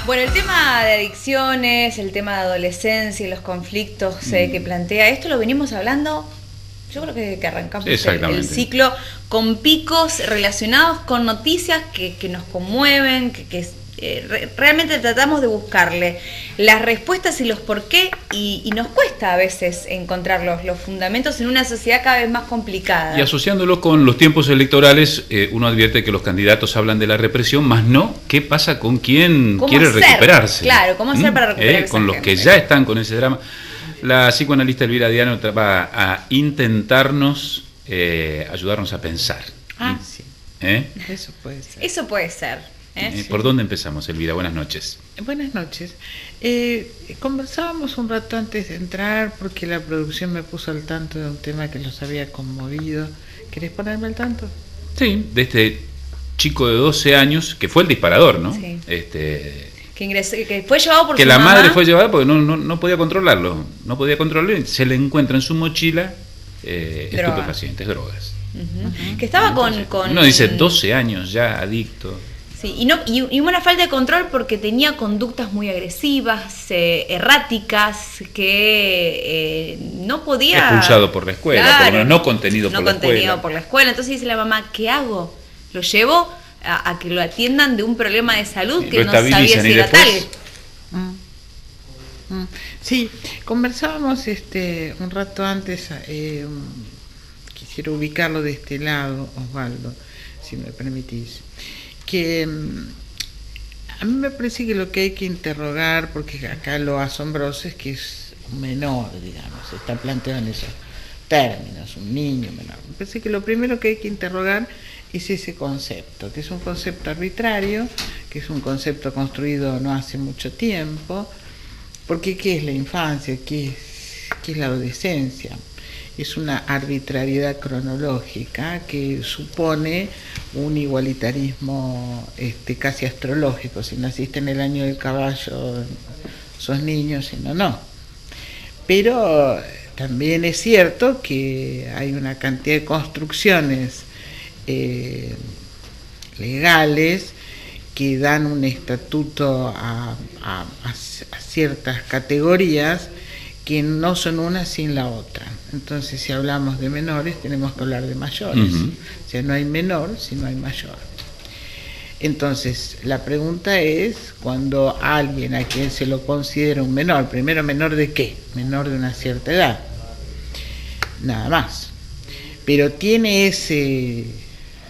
Bueno, el tema de adicciones, el tema de adolescencia y los conflictos que plantea esto lo venimos hablando, yo creo que arrancamos el ciclo con picos relacionados con noticias que nos conmueven, realmente tratamos de buscarle las respuestas y los por qué, y nos cuesta a veces encontrar los fundamentos en una sociedad cada vez más complicada. Y asociándolo con los tiempos electorales, uno advierte que los candidatos hablan de la represión, más no qué pasa con quien quiere recuperarse. Claro, cómo hacer para recuperarse. Con los que ya están con ese drama. La psicoanalista Elvira Diano va a intentarnos ayudarnos a pensar. Sí. Eso puede ser. Eso puede ser. ¿Por dónde empezamos, Elvira? Buenas noches. Buenas noches. Conversábamos un rato antes de entrar porque la producción me puso al tanto de un tema que los había conmovido. ¿Querés ponerme al tanto? Sí, de este chico de 12 años que fue el disparador, ¿no? Sí. Que ingresó, que fue llevado por que su la mamá. madre fue llevada porque no podía controlarlo. No podía controlarlo y se le encuentra en su mochila estupefacientes, drogas. Uh-huh. Que estaba con... Uno dice 12 años ya adicto. Sí, y una falta de control porque tenía conductas muy agresivas, erráticas, que no podía... Expulsado por la escuela, claro, por lo menos no contenido por la escuela. Entonces dice la mamá, ¿qué hago? Lo llevo a que lo atiendan de un problema de salud que no sabía si era tal. Sí, conversábamos un rato antes, quisiera ubicarlo de este lado, Osvaldo, si me permitís, que a mí me parece que lo que hay que interrogar, porque acá lo asombroso es que es un menor, digamos, se está planteado en esos términos, un niño menor. Me parece que lo primero que hay que interrogar es ese concepto, que es un concepto arbitrario, que es un concepto construido no hace mucho tiempo, porque ¿qué es la infancia? ¿Qué es la adolescencia? Es una arbitrariedad cronológica que supone un igualitarismo casi astrológico. Si naciste en el año del caballo, sos niño, si no, no. Pero también es cierto que hay una cantidad de construcciones legales que dan un estatuto a ciertas categorías que no son una sin la otra. Entonces, si hablamos de menores, tenemos que hablar de mayores. Uh-huh. O sea, no hay menor si no hay mayor. Entonces, la pregunta es, cuando alguien a quien se lo considera un menor, primero, ¿menor de qué? Menor de una cierta edad. Nada más. Pero tiene ese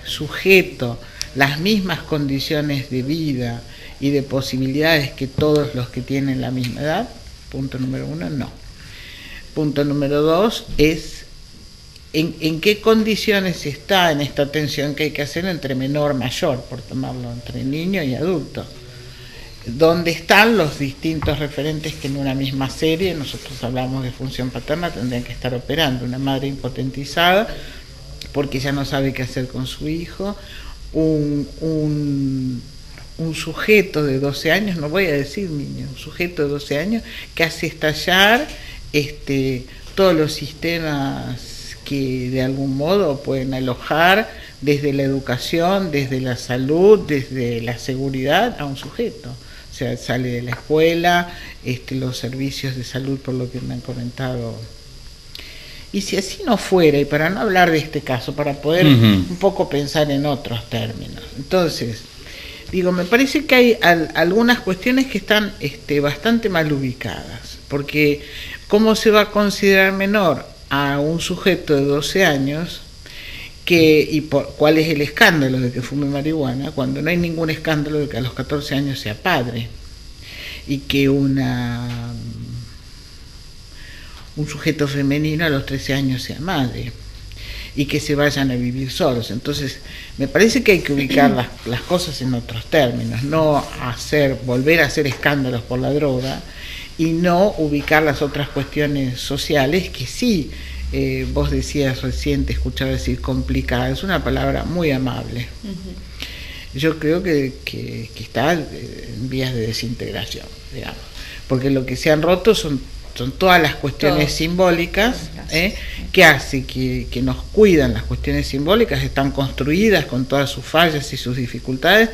sujeto las mismas condiciones de vida y de posibilidades que todos los que tienen la misma edad. Punto número 1, no. Punto número 2 es en qué condiciones está en esta tensión que hay que hacer entre menor y mayor, por tomarlo entre niño y adulto. ¿Dónde están los distintos referentes que en una misma serie, nosotros hablamos de función paterna, tendrían que estar operando? Una madre impotentizada porque ya no sabe qué hacer con su hijo, un sujeto de 12 años, no voy a decir niño, un sujeto de 12 años que hace estallar todos los sistemas que de algún modo pueden alojar desde la educación, desde la salud, desde la seguridad a un sujeto. O sea, sale de la escuela, los servicios de salud, por lo que me han comentado. Y si así no fuera, y para no hablar de este caso, para poder un poco pensar en otros términos. Entonces, digo, me parece que hay algunas cuestiones que están bastante mal ubicadas, porque ¿cómo se va a considerar menor a un sujeto de 12 años cuál es el escándalo de que fume marihuana cuando no hay ningún escándalo de que a los 14 años sea padre y que un sujeto femenino a los 13 años sea madre y que se vayan a vivir solos? Entonces, me parece que hay que ubicar las cosas en otros términos, no volver a hacer escándalos por la droga y no ubicar las otras cuestiones sociales que sí, vos decías recién, te escuchaba decir complicada, es una palabra muy amable. Uh-huh. Yo creo que está en vías de desintegración, digamos, porque lo que se han roto son son todas las cuestiones simbólicas, que hace que nos cuidan. Las cuestiones simbólicas están construidas con todas sus fallas y sus dificultades,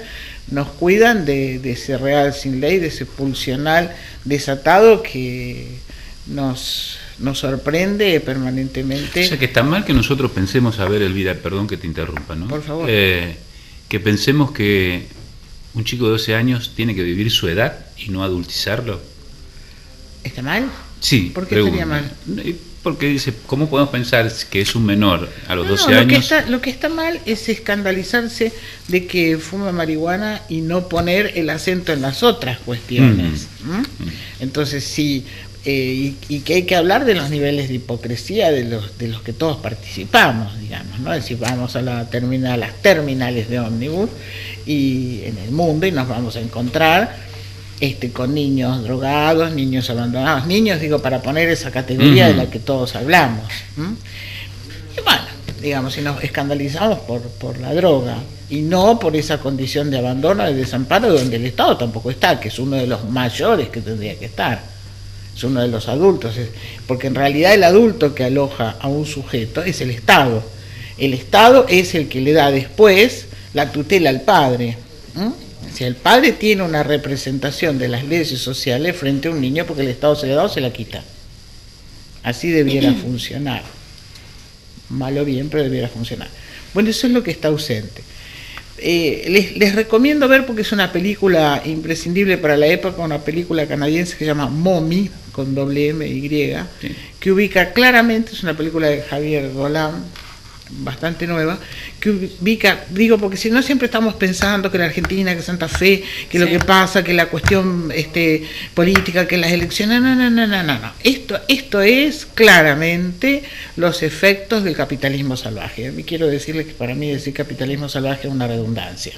nos cuidan de ese real sin ley, de ese pulsional desatado que nos sorprende permanentemente. O sea, que está mal que nosotros pensemos, a ver, Elvira, perdón que te interrumpa, ¿no? Por favor. Que pensemos que un chico de 12 años tiene que vivir su edad y no adultizarlo. ¿Está mal? Sí. ¿Por qué estaría mal? Porque dice, ¿cómo podemos pensar que es un menor a los 12 años? Lo que está mal es escandalizarse de que fuma marihuana y no poner el acento en las otras cuestiones. Entonces, sí, y que hay que hablar de los niveles de hipocresía de los que todos participamos, digamos, ¿no? Es decir, vamos a las terminales de ómnibus y en el mundo, y nos vamos a encontrar con niños drogados, niños abandonados, niños, digo, para poner esa categoría de la que todos hablamos. Y bueno, digamos, si nos escandalizamos por la droga y no por esa condición de abandono, de desamparo, donde el Estado tampoco está, que es uno de los mayores que tendría que estar, es uno de los adultos, porque en realidad el adulto que aloja a un sujeto es el Estado. El Estado es el que le da después la tutela al padre. Si el padre tiene una representación de las leyes sociales frente a un niño, porque el Estado se le da o se la quita. Así debiera funcionar. Mal o bien, pero debiera funcionar. Bueno, eso es lo que está ausente. Les recomiendo ver, porque es una película imprescindible para la época, una película canadiense que se llama Mommy, con doble M-Y, sí, que ubica claramente, es una película de Javier Dolan, bastante nueva, que ubica, digo, porque si no siempre estamos pensando que la Argentina, que Santa Fe, que lo que pasa, que la cuestión política, que las elecciones, no. Esto es claramente los efectos del capitalismo salvaje. Y quiero decirles que para mí decir capitalismo salvaje es una redundancia.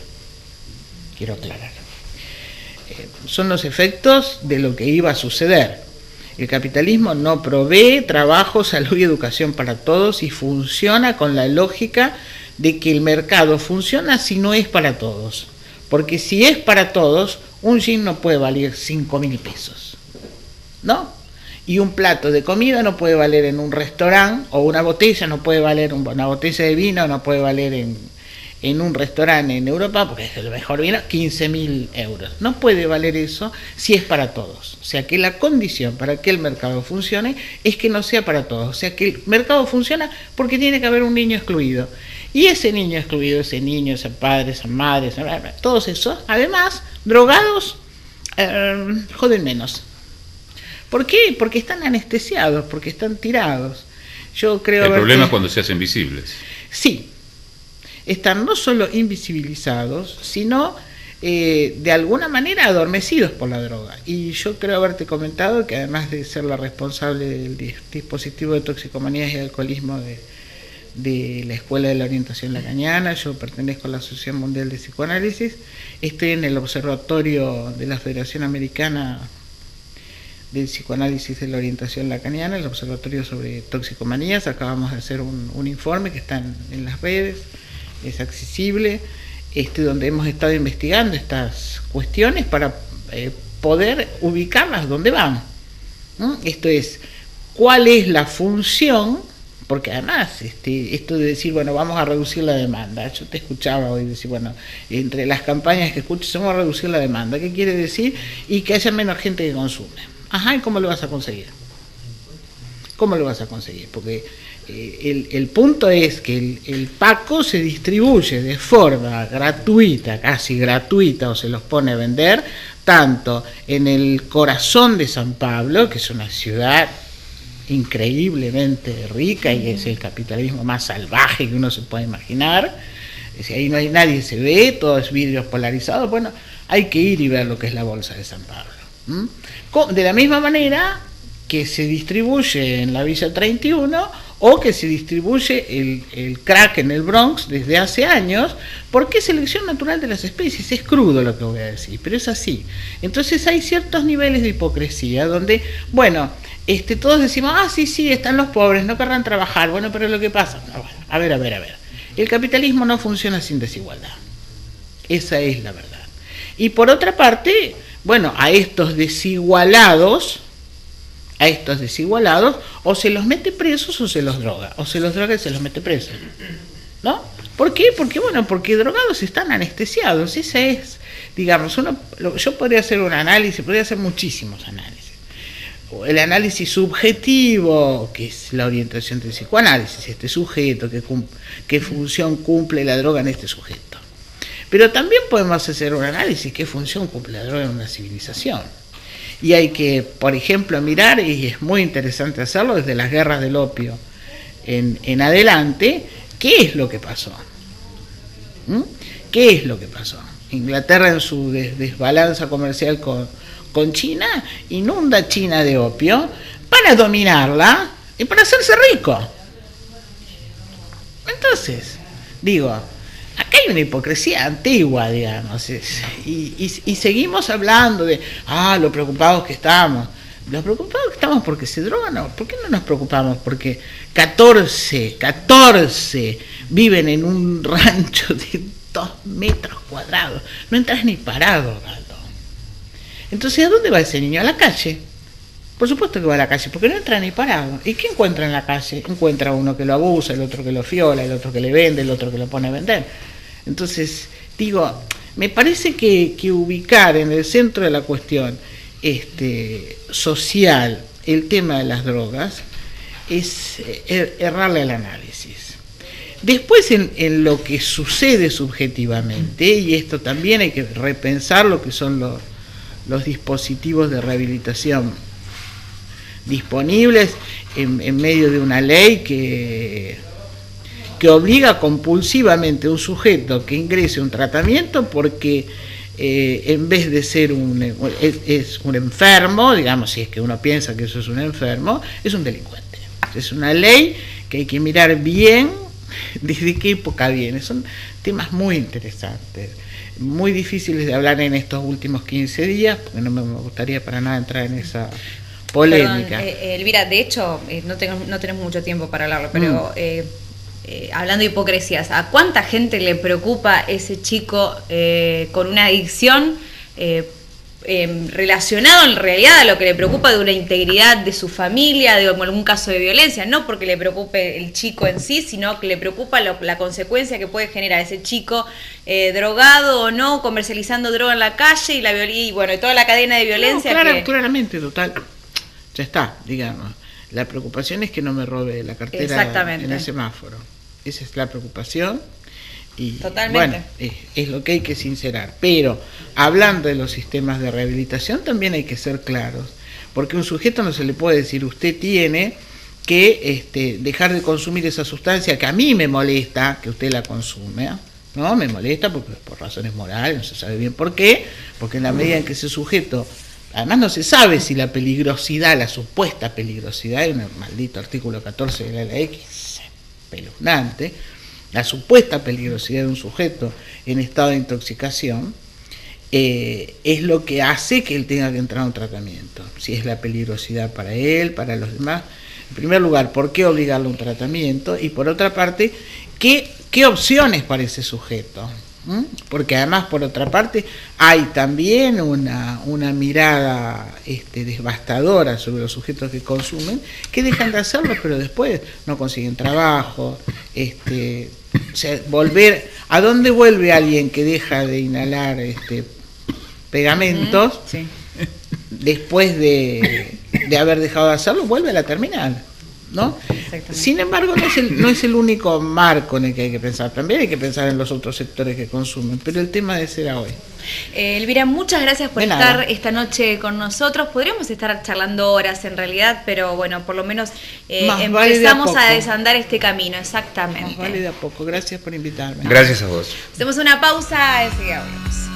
Quiero aclarar. Son los efectos de lo que iba a suceder. El capitalismo no provee trabajo, salud y educación para todos y funciona con la lógica de que el mercado funciona si no es para todos. Porque si es para todos, un jean no puede valer 5.000 pesos, ¿no? Y un plato de comida no puede valer en un restaurante, o una botella no puede valer, una botella de vino no puede valer en un restaurante en Europa, porque es el mejor vino, 15.000 euros. No puede valer eso si es para todos. O sea que la condición para que el mercado funcione es que no sea para todos. O sea que el mercado funciona porque tiene que haber un niño excluido. Y ese niño excluido, ese niño, ese padre, esa madre, todos esos, además, drogados, joden menos. ¿Por qué? Porque están anestesiados, porque están tirados. Yo creo. El problema es cuando se hacen visibles. Sí. Están no solo invisibilizados, sino de alguna manera adormecidos por la droga. Y yo creo haberte comentado que además de ser la responsable del dispositivo de toxicomanías y alcoholismo de la Escuela de la Orientación Lacaniana, yo pertenezco a la Asociación Mundial de Psicoanálisis, estoy en el Observatorio de la Federación Americana del Psicoanálisis de la Orientación Lacaniana, el Observatorio sobre Toxicomanías. Acabamos de hacer un informe que está en las redes, es accesible, donde hemos estado investigando estas cuestiones para poder ubicarlas donde van. Esto es, ¿cuál es la función? Porque además, esto de decir, bueno, vamos a reducir la demanda. Yo te escuchaba hoy decir, bueno, entre las campañas que escucho, vamos a reducir la demanda. ¿Qué quiere decir? Y que haya menos gente que consume. Ajá, ¿y cómo lo vas a conseguir? ¿Cómo lo vas a conseguir? Porque el punto es que el Paco se distribuye de forma gratuita, casi gratuita, o se los pone a vender, tanto en el corazón de San Pablo, que es una ciudad increíblemente rica y es el capitalismo más salvaje que uno se puede imaginar. Si ahí no hay nadie, se ve, todo es vidrios polarizados. Bueno, hay que ir y ver lo que es la bolsa de San Pablo. De la misma manera que se distribuye en la Villa 31 o que se distribuye el crack en el Bronx desde hace años, porque es selección natural de las especies. Es crudo lo que voy a decir, pero es así. Entonces hay ciertos niveles de hipocresía donde, bueno, todos decimos, sí, están los pobres, no querrán trabajar. Bueno, pero lo que pasa, a ver. El capitalismo no funciona sin desigualdad. Esa es la verdad. Y por otra parte, bueno, a estos desigualados a estos desigualados, o se los mete presos o se los droga, o se los droga y se los mete presos, ¿no? ¿Por qué? Porque drogados están anestesiados. Ese es, digamos, yo podría hacer un análisis, podría hacer muchísimos análisis. El análisis subjetivo, que es la orientación del psicoanálisis, este sujeto, qué función cumple la droga en este sujeto. Pero también podemos hacer un análisis, qué función cumple la droga en una civilización. Y hay que, por ejemplo, mirar, y es muy interesante hacerlo desde las guerras del opio en adelante, ¿qué es lo que pasó? ¿Qué es lo que pasó? Inglaterra, en su desbalanza comercial con China, inunda a China de opio para dominarla y para hacerse rico. Entonces, digo, acá hay una hipocresía antigua, digamos, y seguimos hablando de, lo preocupados que estamos. Los preocupados que estamos porque se drogan, ¿no? ¿Por qué no nos preocupamos? Porque 14 viven en un rancho de 2 metros cuadrados. No entras ni parado, Galdo. Entonces, ¿a dónde va ese niño? A la calle. Por supuesto que va a la calle, porque no entra ni parado. ¿Y qué encuentra en la calle? Encuentra uno que lo abusa, el otro que lo fiola, el otro que le vende, el otro que lo pone a vender. Entonces, digo, me parece que ubicar en el centro de la cuestión social el tema de las drogas es errarle al análisis. Después, en lo que sucede subjetivamente, y esto también hay que repensar lo que son los dispositivos de rehabilitación disponibles en medio de una ley que obliga compulsivamente a un sujeto que ingrese a un tratamiento porque en vez de ser es un enfermo, digamos, si es que uno piensa que eso es un enfermo, es un delincuente. Es una ley que hay que mirar bien desde qué época viene. Son temas muy interesantes, muy difíciles de hablar en estos últimos 15 días, porque no me gustaría para nada entrar en esa polémica. Perdón, Elvira, de hecho, no tenemos mucho tiempo para hablarlo, pero hablando de hipocresías, ¿a cuánta gente le preocupa ese chico con una adicción relacionado en realidad a lo que le preocupa de una integridad de su familia, de algún caso de violencia? No porque le preocupe el chico en sí, sino que le preocupa la consecuencia que puede generar ese chico drogado o no, comercializando droga en la calle y bueno, y toda la cadena de violencia. No, claramente, total. Ya está, digamos. La preocupación es que no me robe la cartera en el semáforo. Esa es la preocupación. Y totalmente. Bueno, es lo que hay que sincerar. Pero hablando de los sistemas de rehabilitación también hay que ser claros. Porque a un sujeto no se le puede decir, usted tiene que dejar de consumir esa sustancia que a mí me molesta que usted la consume. No, me molesta porque por razones morales, no se sabe bien por qué. Porque en la medida en que ese sujeto... Además no se sabe si la peligrosidad, la supuesta peligrosidad, hay un maldito artículo 14 de la ley que es espeluznante, la supuesta peligrosidad de un sujeto en estado de intoxicación es lo que hace que él tenga que entrar a un tratamiento. Si es la peligrosidad para él, para los demás. En primer lugar, ¿por qué obligarlo a un tratamiento? Y por otra parte, ¿qué opciones para ese sujeto? Porque además, por otra parte, hay también una mirada devastadora sobre los sujetos que consumen, que dejan de hacerlo, pero después no consiguen trabajo. O sea, ¿a dónde vuelve alguien que deja de inhalar pegamentos? Sí. Después de haber dejado de hacerlo? Vuelve a la terminal, ¿no? Sin embargo, no es el único marco en el que hay que pensar. También hay que pensar en los otros sectores que consumen, pero el tema de ser hoy. Elvira, muchas gracias por estar esta noche con nosotros. Podríamos estar charlando horas en realidad, pero bueno, por lo menos empezamos a desandar este camino, exactamente. Más vale de a poco. Gracias por invitarme. Gracias a vos. Hacemos una pausa, enseguida volvemos.